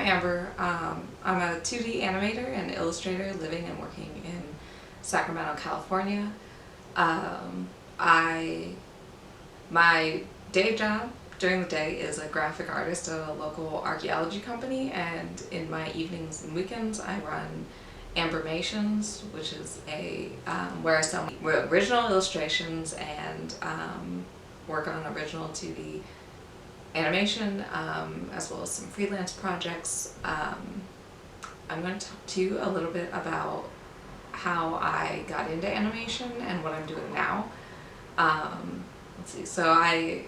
I'm Amber. I'm a 2D animator and illustrator living and working in Sacramento, California. My day job during the day is a graphic artist at a local archaeology company, and in my evenings and weekends I run Ambermations, which is where I sell original illustrations and work on original 2D animation, as well as some freelance projects. I'm going to talk to you a little bit about how I got into animation and what I'm doing now. Let's see, so I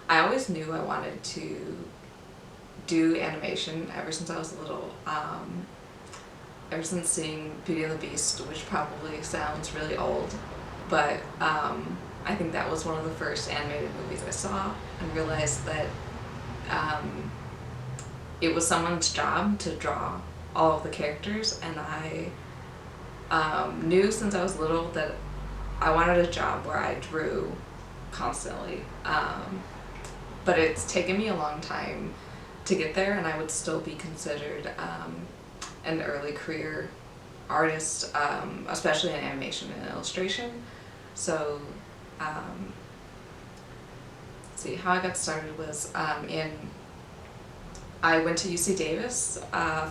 always knew I wanted to do animation ever since I was little. Ever since seeing Beauty and the Beast, which probably sounds really old, but I think that was one of the first animated movies I saw, and realized that it was someone's job to draw all of the characters, and I knew since I was little that I wanted a job where I drew constantly. But it's taken me a long time to get there, and I would still be considered an early career artist, especially in animation and illustration. So let's see, how I got started was I went to UC Davis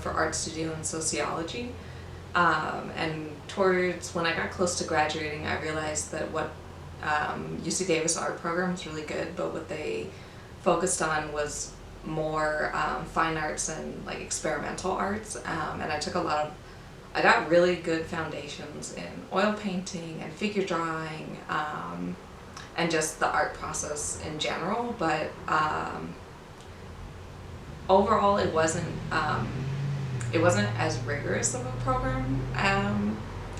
for art studio and sociology, and towards when I got close to graduating, I realized that what UC Davis art program was really good, but what they focused on was more fine arts and like experimental arts, and I got really good foundations in oil painting and figure drawing, and just the art process in general, but overall it wasn't as rigorous of a program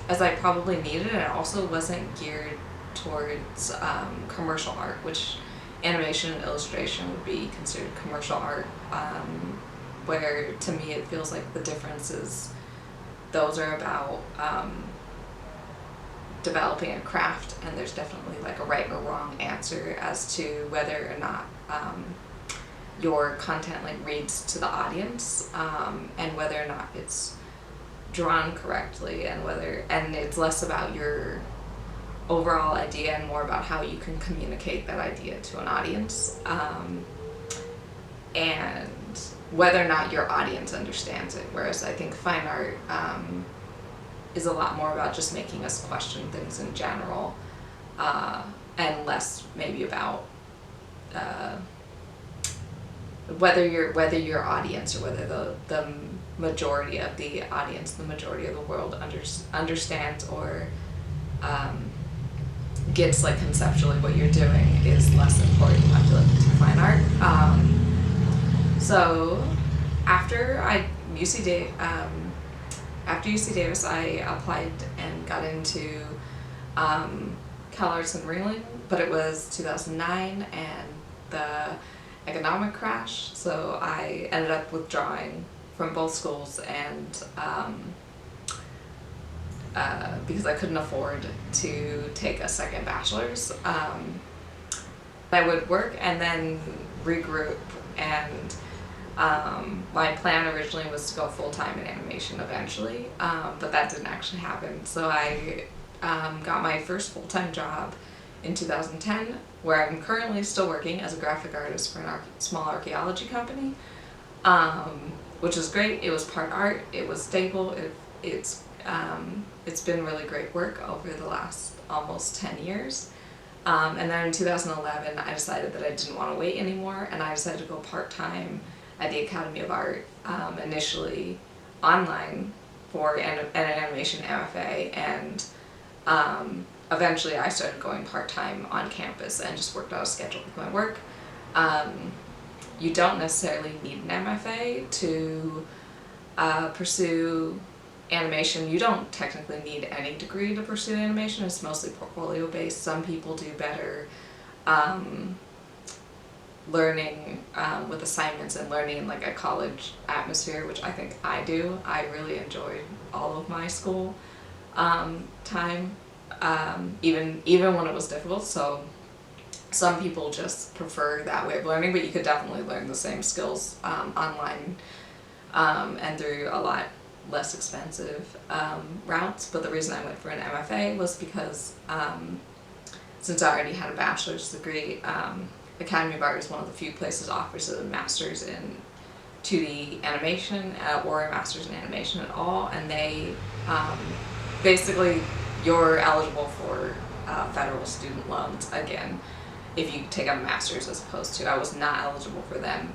as I probably needed. It also wasn't geared towards commercial art, which animation and illustration would be considered commercial art, where to me it feels like the difference is those are about developing a craft, and there's definitely like a right or wrong answer as to whether or not your content like reads to the audience, and whether or not it's drawn correctly, and it's less about your overall idea and more about how you can communicate that idea to an audience, and whether or not your audience understands it. Whereas I think fine art is a lot more about just making us question things in general, and less maybe about whether your audience, or whether the majority of the audience, the majority of the world understands or gets like conceptually what you're doing is less important, I feel like, to fine art. So after UC Davis, I applied and got into Cal Arts in Ringling, but it was 2009 and the economic crash, so I ended up withdrawing from both schools, and because I couldn't afford to take a second bachelor's, I would work and then regroup, and my plan originally was to go full-time in animation eventually, but that didn't actually happen. So I got my first full-time job in 2010, where I'm currently still working as a graphic artist for a small archaeology company, which was great. It was part art, it was stable, it's been really great work over the last almost 10 years. And then in 2011, I decided that I didn't want to wait anymore, and I decided to go part-time at the Academy of Art, initially online for an animation MFA, and eventually I started going part-time on campus and just worked out a schedule with my work. You don't necessarily need an MFA to pursue animation. You don't technically need any degree to pursue animation. It's mostly portfolio based. Some people do better learning with assignments and learning in like a college atmosphere, which I think I do. I really enjoyed all of my school time, even when it was difficult. So Some people just prefer that way of learning, but you could definitely learn the same skills online and through a lot less expensive routes. But the reason I went for an MFA was because since I already had a bachelor's degree, Academy of Art is one of the few places that offers a master's in 2D animation or a master's in animation at all, and they basically, you're eligible for federal student loans again if you take a master's, as opposed to, I was not eligible for them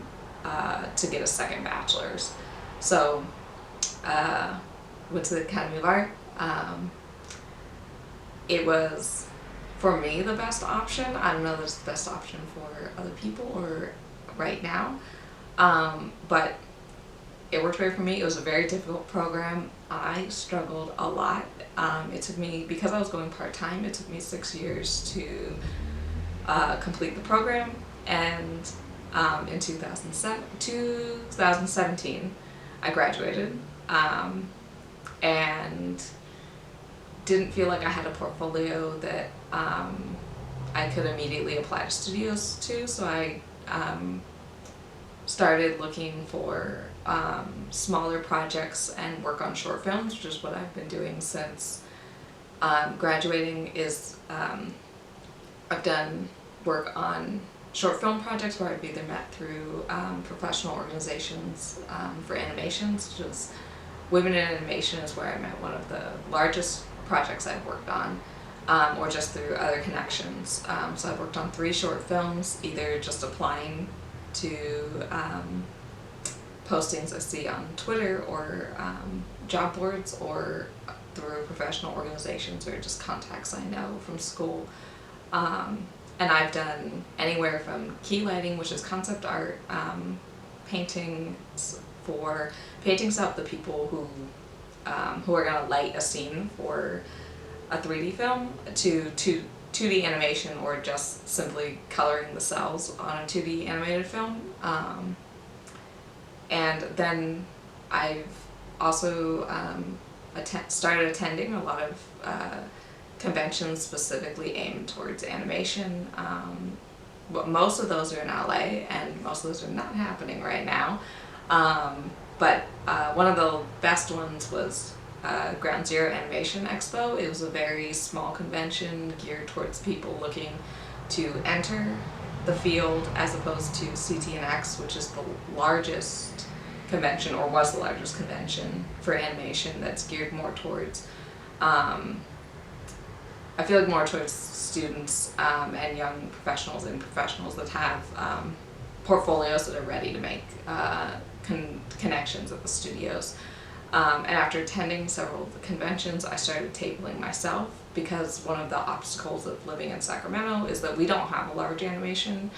to get a second bachelor's. So went to the Academy of Art. It was, for me, the best option. I don't know if it's the best option for other people or right now, but it worked great for me. It was a very difficult program. I struggled a lot. It took me, because I was going part-time, it took me 6 years to complete the program, and in 2017 I graduated, and didn't feel like I had a portfolio that I could immediately apply to studios to, so I started looking for smaller projects and work on short films, which is what I've been doing since graduating. I've done work on short film projects where I've either met through professional organizations for animations, such as Women in Animation is where I met one of the largest projects I've worked on, or just through other connections. So I've worked on 3 short films, either just applying to postings I see on Twitter or job boards, or through professional organizations or just contacts I know from school. And I've done anywhere from key lighting, which is concept art, paintings of the people who are going to light a scene for a 3D film, to 2D animation, or just simply coloring the cells on a 2D animated film. And then I've also started attending a lot of conventions specifically aimed towards animation. But most of those are in LA, and most of those are not happening right now. But one of the best ones was Ground Zero Animation Expo. It was a very small convention geared towards people looking to enter the field, as opposed to CTNX, which is the largest convention, or was the largest convention for animation, that's geared more towards I feel like more towards students and young professionals and professionals that have portfolios that are ready to make connections at the studios. And after attending several of the conventions, I started tabling myself, because one of the obstacles of living in Sacramento is that we don't have a large animation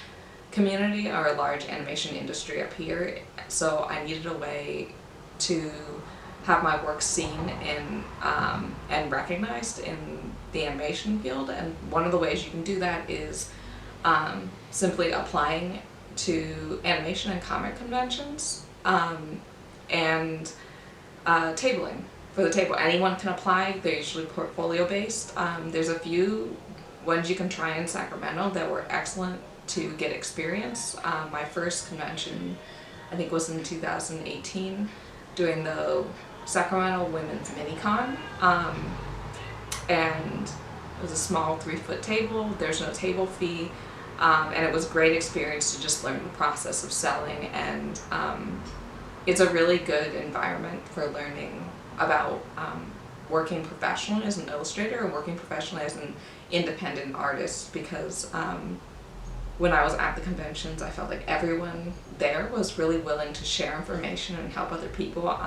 community or a large animation industry up here. So I needed a way to have my work seen in and recognized in the animation field, and one of the ways you can do that is simply applying to animation and comic conventions, and tabling for the table. Anyone can apply. They're usually portfolio based. There's a few ones you can try in Sacramento that were excellent to get experience. My first convention, I think, was in 2018, doing the Sacramento Women's Mini-Con, and it was a small 3-foot table. There's no table fee, and it was a great experience to just learn the process of selling, and it's a really good environment for learning about working professionally as an illustrator and working professionally as an independent artist, because when I was at the conventions, I felt like everyone there was really willing to share information and help other people.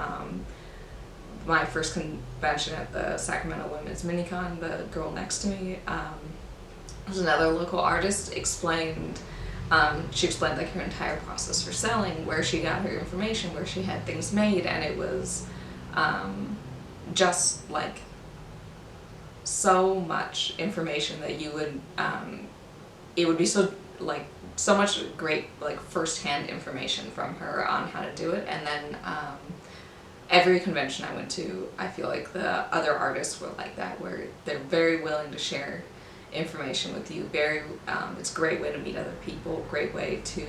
My first convention at the Sacramento Women's Mini-Con, the girl next to me was another local artist. She explained like her entire process for selling, where she got her information, where she had things made, and it was just like so much information that you would it would be so much great first-hand information from her on how to do it. And then every convention I went to, I feel like the other artists were like that, where they're very willing to share information with you. It's a great way to meet other people, great way to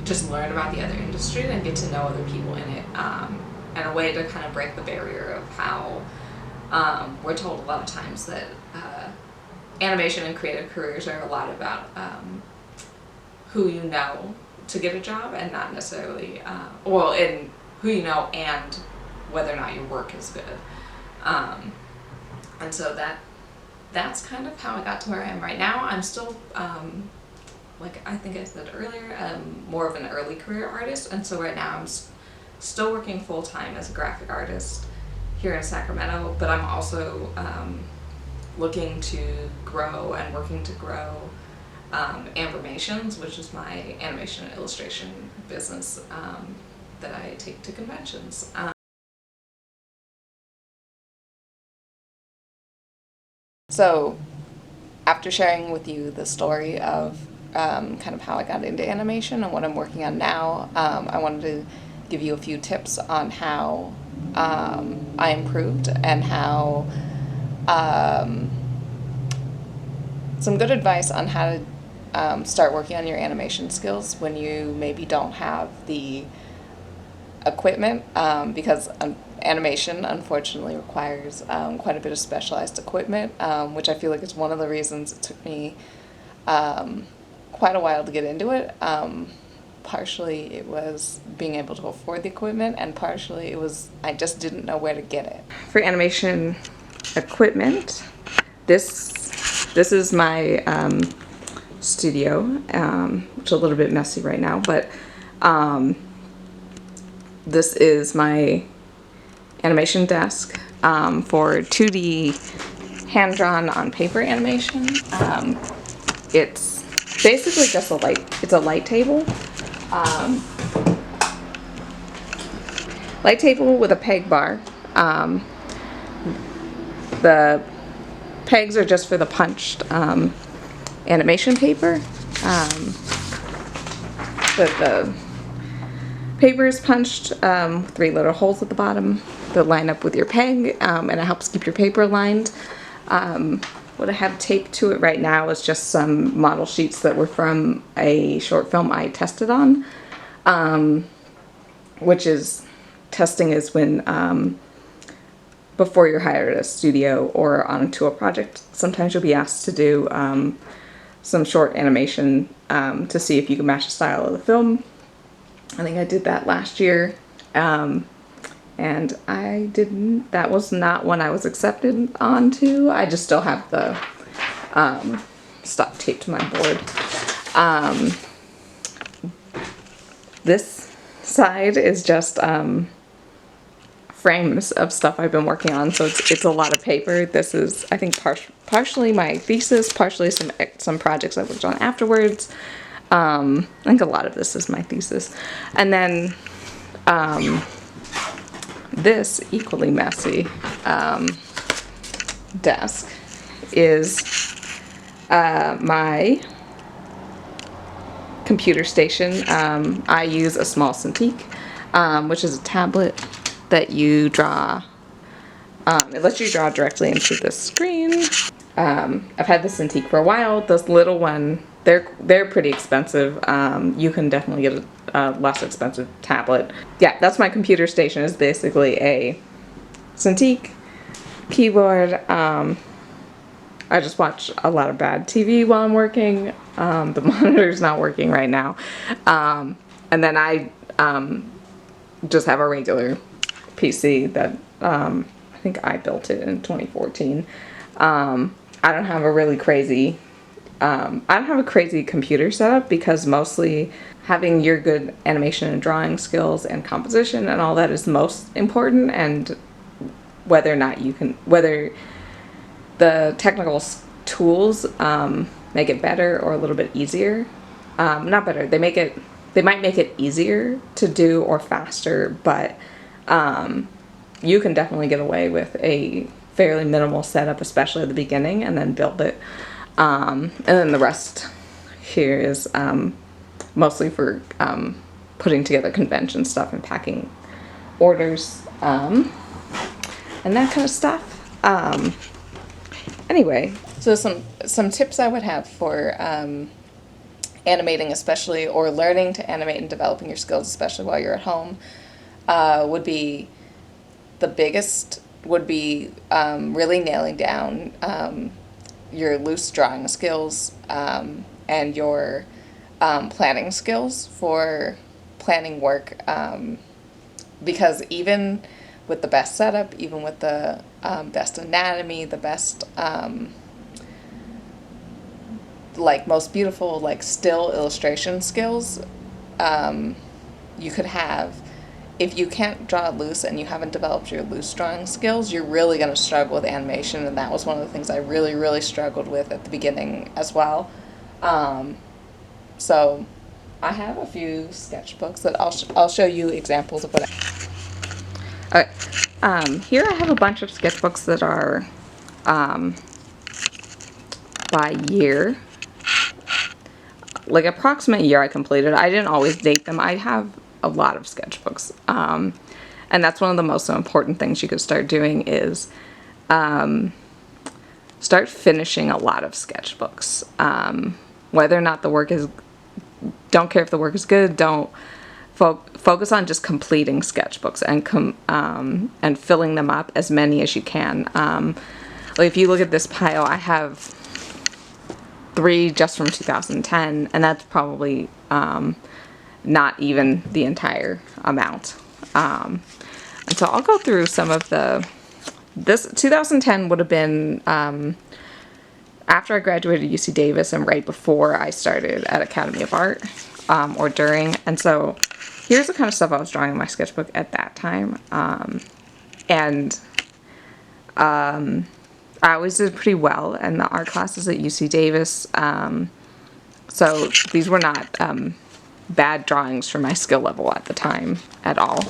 just learn about the other industry and get to know other people in it, and a way to kind of break the barrier of how we're told a lot of times that animation and creative careers are a lot about who you know to get a job, and not necessarily in who you know and whether or not your work is good. And so that's kind of how I got to where I am right now. I'm still, like I think I said earlier, more of an early career artist, and so right now I'm still working full-time as a graphic artist here in Sacramento, but I'm also looking to grow and working to grow Animations, which is my animation and illustration business that I take to conventions. So after sharing with you the story of kind of how I got into animation and what I'm working on now, I wanted to give you a few tips on how I improved and how some good advice on how to start working on your animation skills when you maybe don't have the equipment, because animation unfortunately requires quite a bit of specialized equipment, which I feel like is one of the reasons it took me quite a while to get into it. Partially it was being able to afford the equipment, and partially it was I just didn't know where to get it. For animation equipment, this is my studio, which is a little bit messy right now, but this is my animation desk for 2D hand-drawn on paper animation. It's basically just a light table. Light table with a peg bar. The pegs are just for the punched animation paper. The paper is punched, 3 little holes at the bottom that line up with your peg, and it helps keep your paper aligned. What I have taped to it right now is just some model sheets that were from a short film I tested on, which is, testing is when, before you're hired at a studio or onto a project, sometimes you'll be asked to do some short animation to see if you can match the style of the film. I think I did that last year, and I didn't, that was not one I was accepted onto. I just still have the stuff taped to my board. This side is just frames of stuff I've been working on, so it's a lot of paper. This is, I think, partially my thesis, partially some projects I worked on afterwards. I think a lot of this is my thesis. And then this equally messy desk is my computer station. I use a small Cintiq, which is a tablet that you draw. It lets you draw directly into the screen. I've had the Cintiq for a while. This little one, they're pretty expensive. You can definitely get a less expensive tablet. Yeah, that's my computer station. Is basically a Cintiq, keyboard. I just watch a lot of bad TV while I'm working. The monitor's not working right now. And then I just have a regular PC that I think I built it in 2014. I don't have a really crazy, I don't have a crazy computer setup, because mostly having your good animation and drawing skills and composition and all that is most important, and whether or not you can, whether the technical tools make it better or a little bit easier. Not better, they might make it easier to do or faster, but you can definitely get away with a fairly minimal setup, especially at the beginning, and then build it. And then the rest here is mostly for putting together convention stuff and packing orders and that kind of stuff. And Anyway, so some tips I would have for animating, especially, or learning to animate and developing your skills, especially while you're at home, would be, the biggest would be really nailing down your loose drawing skills and your planning skills for planning work, because even with the best setup, even with the best anatomy, the best like most beautiful like still illustration skills you could have, if you can't draw loose and you haven't developed your loose drawing skills, you're really going to struggle with animation. And that was one of the things I really struggled with at the beginning as well. So I have a few sketchbooks that I'll show you examples of what okay. Here I have a bunch of sketchbooks that are by year, like approximate year I completed. I didn't always date them. I have a lot of sketchbooks, and that's one of the most important things you could start doing is start finishing a lot of sketchbooks. Whether or not the work is, don't care if the work is good, don't focus on just completing sketchbooks and filling them up, as many as you can. Like if you look at this pile, I have 3 just from 2010, and that's probably not even the entire amount. And so I'll go through some of this 2010 would have been after I graduated UC Davis and right before I started at Academy of Art, or during. And so here's the kind of stuff I was drawing in my sketchbook at that time. I always did pretty well in the art classes at UC Davis. So these were not bad drawings for my skill level at the time at all.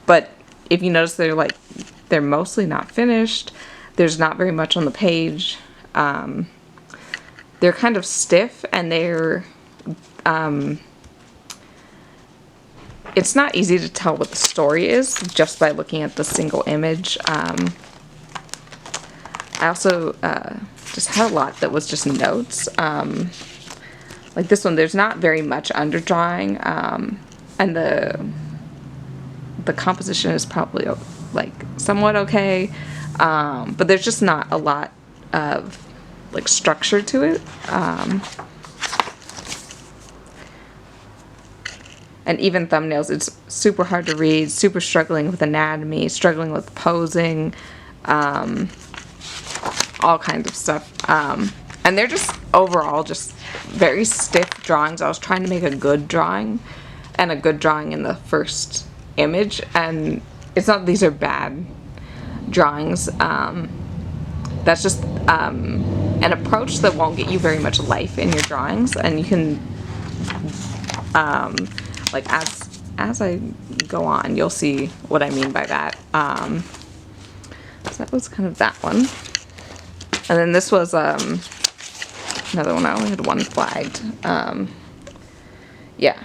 But if you notice, they're mostly not finished. There's not very much on the page. They're kind of stiff, and they're it's not easy to tell what the story is just by looking at the single image. I also just had a lot that was just notes. Like this one, there's not very much underdrawing, and the composition is probably like somewhat okay, but there's just not a lot of like structure to it. And even thumbnails, it's super hard to read, super struggling with anatomy, struggling with posing, all kinds of stuff. And they're just overall just very stiff drawings. I was trying to make a good drawing, and a good drawing in the first image. And it's not that these are bad drawings. That's just an approach that won't get you very much life in your drawings. And you can, like as I go on, you'll see what I mean by that. So that was kind of that one. And then this was another one. I only had one flagged. Yeah.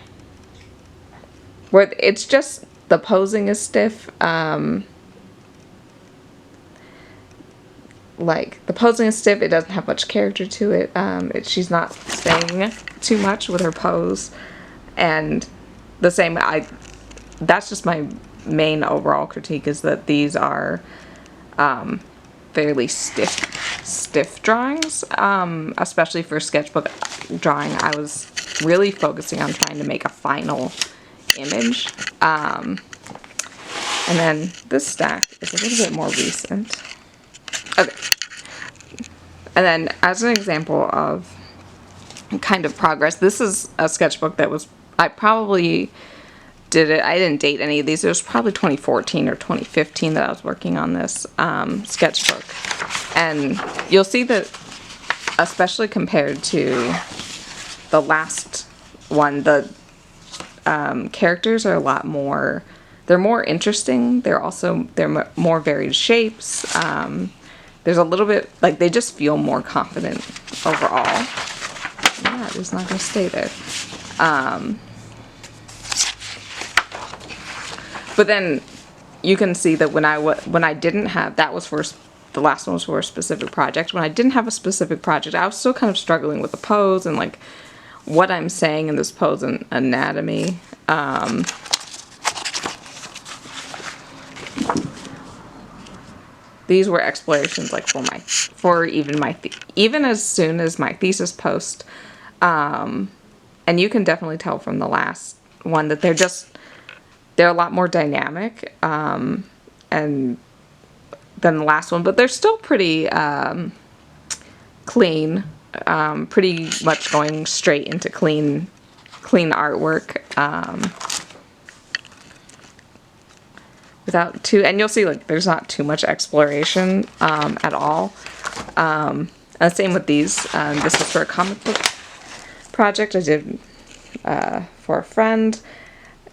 Where it's just the posing is stiff. Like the posing is stiff. It doesn't have much character to it. She's not saying too much with her pose. And the same, that's just my main overall critique, is that these are fairly stiff drawings, especially for sketchbook drawing. I was really focusing on trying to make a final image. And then this stack is a little bit more recent. Okay. And then as an example of kind of progress, this is a sketchbook that was, I probably did it, I didn't date any of these. It was probably 2014 or 2015 that I was working on this sketchbook. And you'll see that, especially compared to the last one, the characters are a lot more, they're more interesting. They're more varied shapes. There's a little bit, like, they just feel more confident overall. Yeah, it's not going to stay there. But then you can see that when I didn't have, that was for the last ones were a specific project. When I didn't have a specific project, I was still kind of struggling with the pose and like what I'm saying in this pose and anatomy. These were explorations like even as soon as my thesis post. And you can definitely tell from the last one that they're a lot more dynamic, and than the last one, but they're still pretty clean, pretty much going straight into clean artwork, and you'll see like there's not too much exploration at all. And same with these. This is for a comic book project I did for a friend.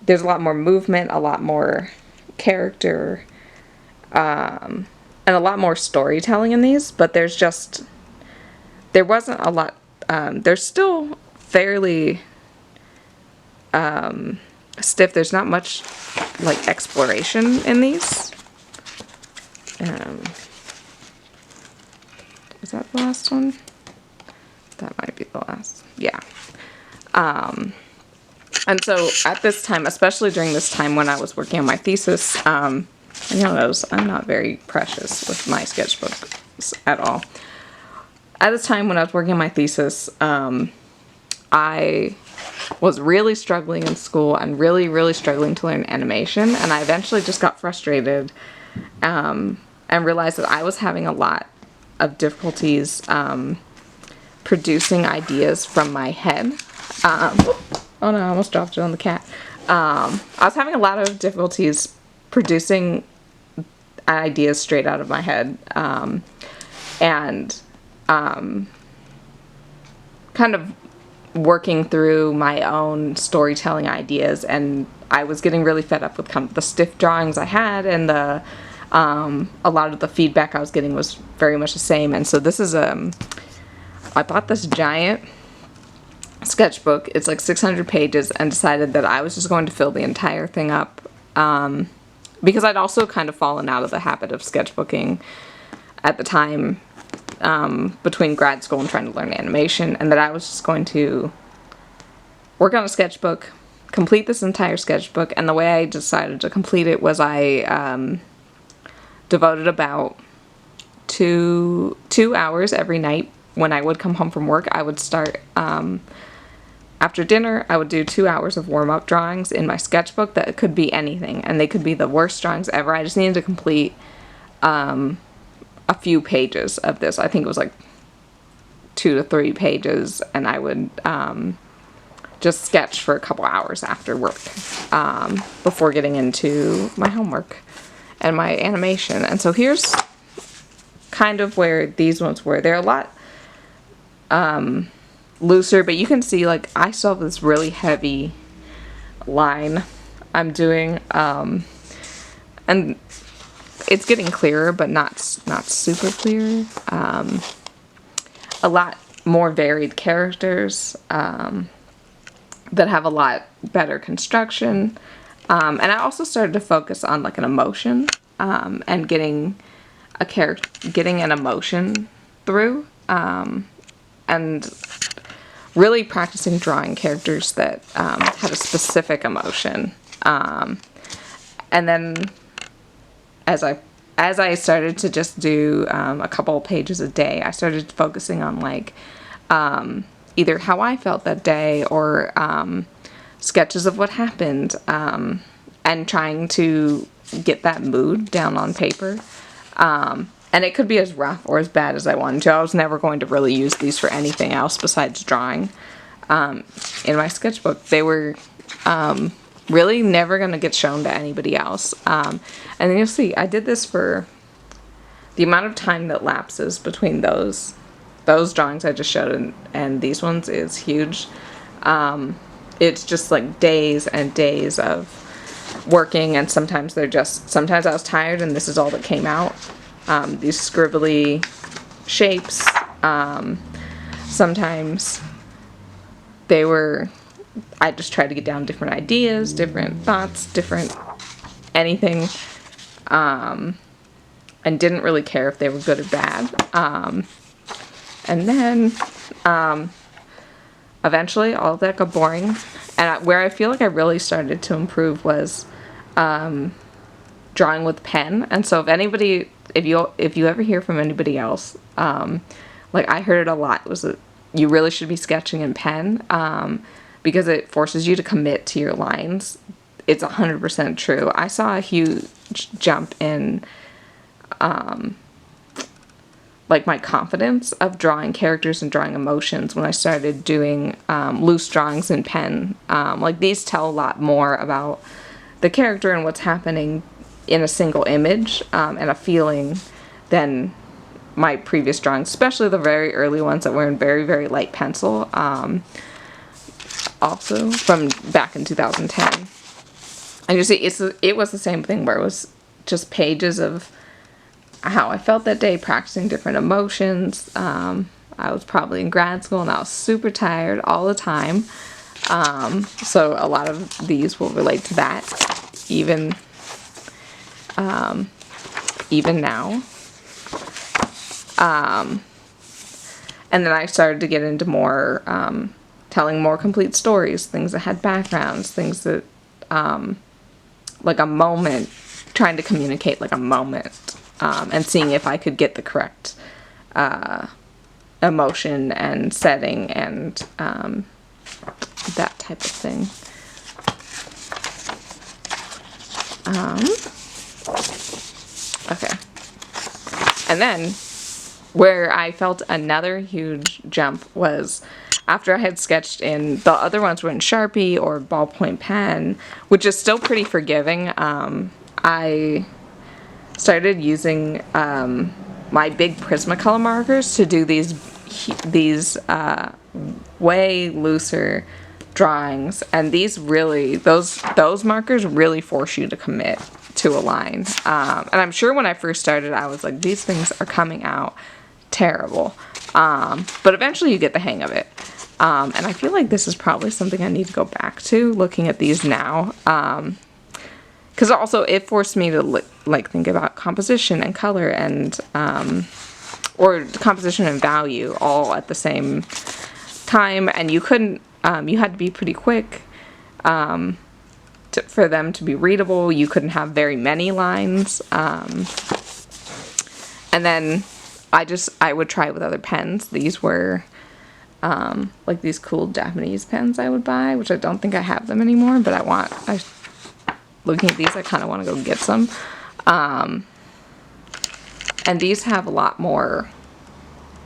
There's a lot more movement, a lot more character, and a lot more storytelling in these, but there wasn't a lot. They're still fairly stiff. There's not much like exploration in these. Is that the last one? That might be the last. Yeah. And so at this time, especially during this time when I was working on my thesis, and you'll notice I'm not very precious with my sketchbooks at all. At the time when I was working on my thesis, I was really struggling in school and really, really struggling to learn animation. And I eventually just got frustrated and realized that I was having a lot of difficulties producing ideas from my head. Oh no, I almost dropped it on the cat. I was having a lot of difficulties producing ideas straight out of my head, and kind of working through my own storytelling ideas, and I was getting really fed up with kind of the stiff drawings I had, and a lot of the feedback I was getting was very much the same. And so this is I bought this giant sketchbook. It's like 600 pages, and decided that I was just going to fill the entire thing up, because I'd also kind of fallen out of the habit of sketchbooking at the time, between grad school and trying to learn animation, and that I was just going to work on a sketchbook, complete this entire sketchbook. And the way I decided to complete it was I devoted about two hours every night. When I would come home from work, I would start, after dinner, I would do 2 hours of warm-up drawings in my sketchbook. That could be anything, and they could be the worst drawings ever. I just needed to complete a few pages of this. I think it was like 2 to 3 pages, and I would just sketch for a couple hours after work, before getting into my homework and my animation. And so here's kind of where these ones were. They're a lot looser, but you can see like I still have this really heavy line I'm doing, and it's getting clearer, but not super clear. A lot more varied characters that have a lot better construction, and I also started to focus on like an emotion, and getting an emotion through, and really practicing drawing characters that had a specific emotion. And then as I started to just do a couple pages a day, I started focusing on like either how I felt that day, or sketches of what happened, and trying to get that mood down on paper. And it could be as rough or as bad as I wanted to. I was never going to really use these for anything else besides drawing. In my sketchbook, they were really never going to get shown to anybody else. And then you'll see, I did this for the amount of time that lapses between those drawings I just showed and these ones is huge. It's just like days and days of working, and sometimes I was tired and this is all that came out. These scribbly shapes, sometimes I just tried to get down different ideas, different thoughts, different anything. and didn't really care if they were good or bad. And then eventually all of that got boring. And where I feel like I really started to improve was drawing with pen. And so if you ever hear from anybody else, like I heard it a lot, was that you really should be sketching in pen, because it forces you to commit to your lines. It's 100% true. I saw a huge jump in like my confidence of drawing characters and drawing emotions when I started doing loose drawings in pen. Like these tell a lot more about the character and what's happening in a single image, and a feeling than my previous drawings, especially the very early ones that were in very, very light pencil, also from back in 2010. And you see, it was the same thing where it was just pages of how I felt that day, practicing different emotions. I was probably in grad school and I was super tired all the time. So a lot of these will relate to that, even now. And then I started to get into more, telling more complete stories, things that had backgrounds, things that, like a moment, trying to communicate like a moment, and seeing if I could get the correct, emotion and setting and, that type of thing. Okay. And then where I felt another huge jump was after I had sketched in, the other ones were in Sharpie or ballpoint pen, which is still pretty forgiving. I started using my big Prismacolor markers to do these way looser drawings, and these really, those markers really force you to commit to a line. And I'm sure when I first started, I was like, these things are coming out terrible. But eventually you get the hang of it. And I feel like this is probably something I need to go back to, looking at these now. Because also it forced me to think about composition and color and, or composition and value all at the same time. And you couldn't, you had to be pretty quick, for them to be readable. You couldn't have very many lines. And then I would try it with other pens. These were, like these cool Japanese pens I would buy, which I don't think I have them anymore, but looking at these, I kind of want to go get some. And these have a lot more,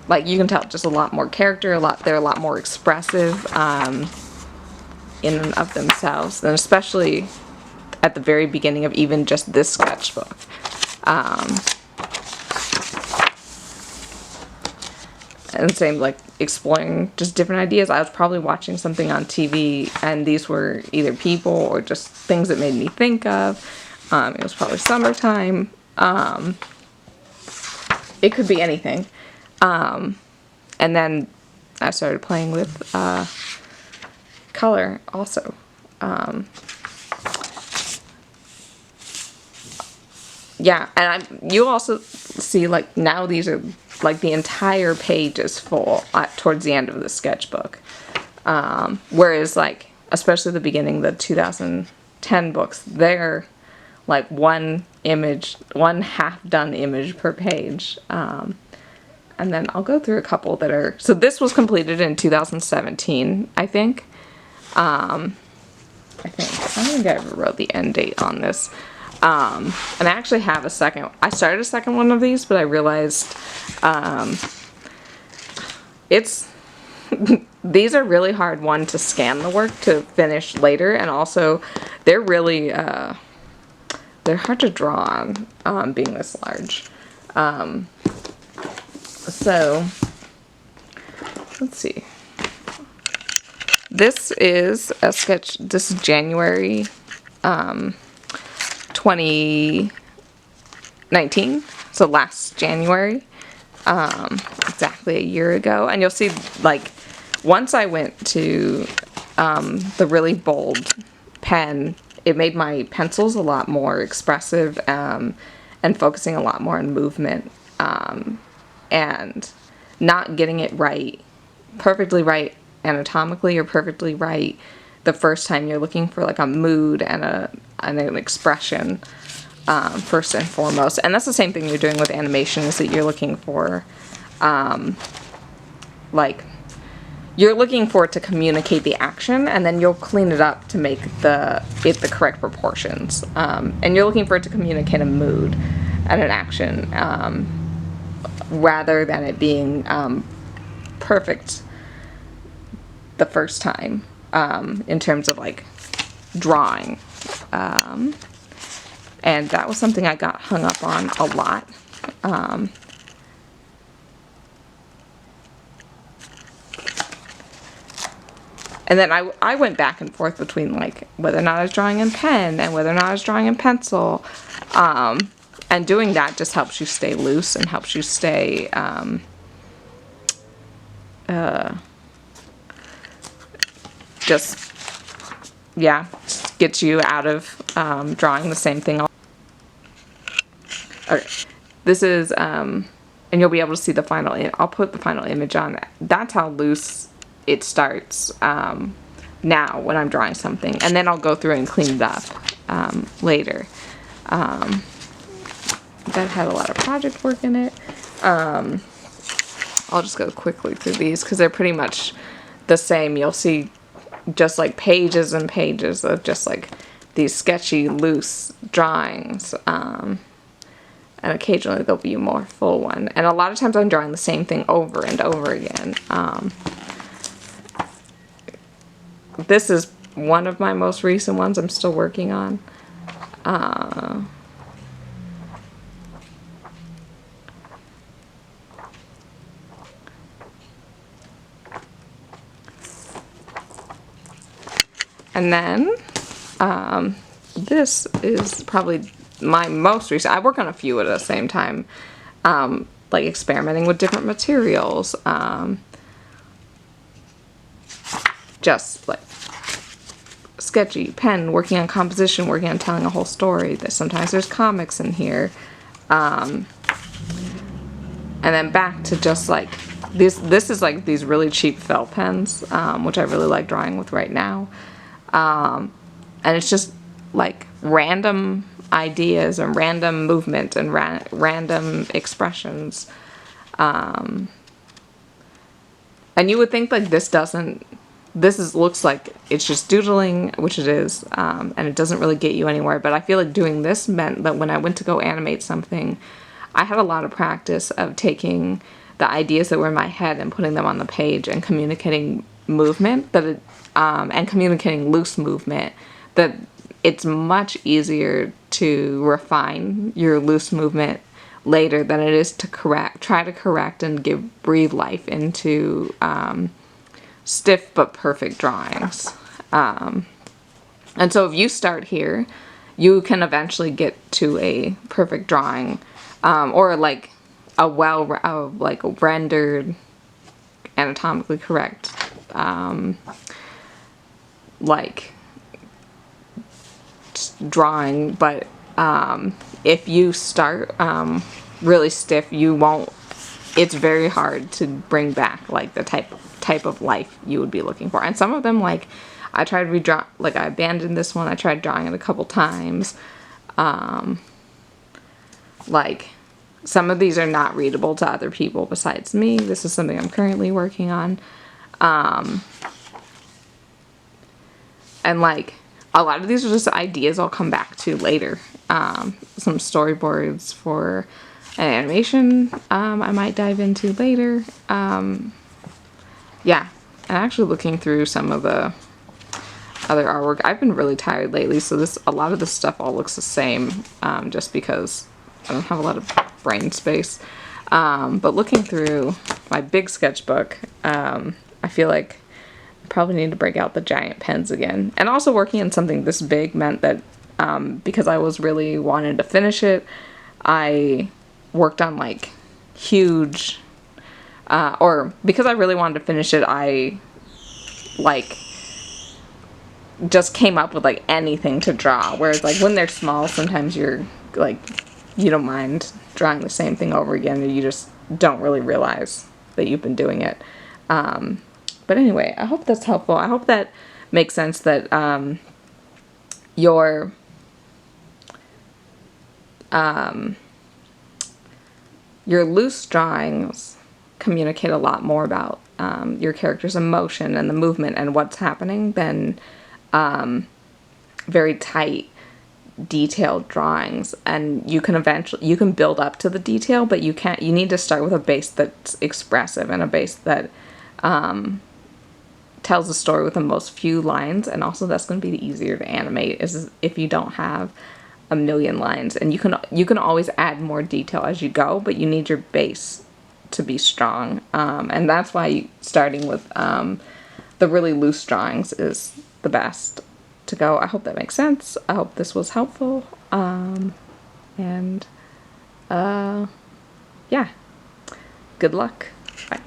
like you can tell, just a lot more character, they're a lot more expressive, in and of themselves, and especially at the very beginning of even just this sketchbook. And same, like exploring just different ideas. I was probably watching something on TV and these were either people or just things that made me think of. It was probably summertime. It could be anything. And then I started playing with color also. Yeah, and you also see, like, now these are, like, the entire page is full towards the end of the sketchbook. Whereas, like, especially the beginning, the 2010 books, they're, like, one half-done image per page. And then I'll go through a couple that are... So this was completed in 2017, I think. I don't think I ever wrote the end date on this. And I actually have a second. I started a second one of these, but I realized these are really hard, one, to scan the work to finish later, and also they're really they're hard to draw on, being this large. So let's see. This is a sketch. This is January 2019, so last January, exactly a year ago. And you'll see, like, once I went to the really bold pen, it made my pencils a lot more expressive, and and focusing a lot more on movement, and not getting it right, perfectly right anatomically or perfectly right the first time. You're looking for like a mood and an expression, first and foremost. And that's the same thing you're doing with animation, is that you're looking for, like, you're looking for it to communicate the action, and then you'll clean it up to make the correct proportions. And you're looking for it to communicate a mood and an action, rather than it being perfect the first time, in terms of like drawing. And that was something I got hung up on a lot. And then I went back and forth between like whether or not I was drawing in pen and whether or not I was drawing in pencil. And doing that just helps you stay loose and helps you stay, just gets you out of drawing the same thing. Okay, this is, and you'll be able to see the final, I'll put the final image on. That's how loose it starts now when I'm drawing something. And then I'll go through and clean it up later. That had a lot of project work in it. I'll just go quickly through these because they're pretty much the same. You'll see just like pages and pages of just like these sketchy, loose drawings. And occasionally there'll be a more full one. And a lot of times I'm drawing the same thing over and over again. This is one of my most recent ones I'm still working on. And then, this is probably my most recent. I work on a few at the same time, like experimenting with different materials, just like sketchy, pen, working on composition, working on telling a whole story. Sometimes there's comics in here, and then back to just like this is like these really cheap felt pens, which I really like drawing with right now. And it's just like random ideas and random movement and random expressions. And you would think like looks like it's just doodling, which it is, and it doesn't really get you anywhere. But I feel like doing this meant that when I went to go animate something, I had a lot of practice of taking the ideas that were in my head and putting them on the page and communicating movement, and communicating loose movement, that it's much easier to refine your loose movement later than it is to try to correct and breathe life into stiff but perfect drawings. And so if you start here, you can eventually get to a perfect drawing, or like a rendered, anatomically correct, like drawing. But if you start really stiff, it's very hard to bring back like the type of life you would be looking for. And some of them, like I tried to redraw, like I abandoned this one. I tried drawing it a couple times. Like some of these are not readable to other people besides me. This is something I'm currently working on. And like a lot of these are just ideas I'll come back to later. Some storyboards for an animation I might dive into later. Yeah, and actually looking through some of the other artwork. I've been really tired lately, so a lot of this stuff all looks the same, just because I don't have a lot of brain space. But looking through my big sketchbook, I feel like I probably need to break out the giant pens again. And also working on something this big meant that, because I was really wanting to finish it, I worked on like huge, or because I really wanted to finish it, I like just came up with like anything to draw. Whereas like when they're small, sometimes you're like you don't mind drawing the same thing over again, and you just don't really realize that you've been doing it. But anyway, I hope that's helpful. I hope that makes sense, that your loose drawings communicate a lot more about your character's emotion and the movement and what's happening than very tight, detailed drawings. And you can build up to the detail, but you need to start with a base that's expressive and a base that tells a story with the most few lines. And also that's going to be the easier to animate, is if you don't have a million lines. And you can always add more detail as you go, but you need your base to be strong. And that's why starting with the really loose drawings is the best to go. I hope that makes sense. I hope this was helpful. Yeah. Good luck. Bye.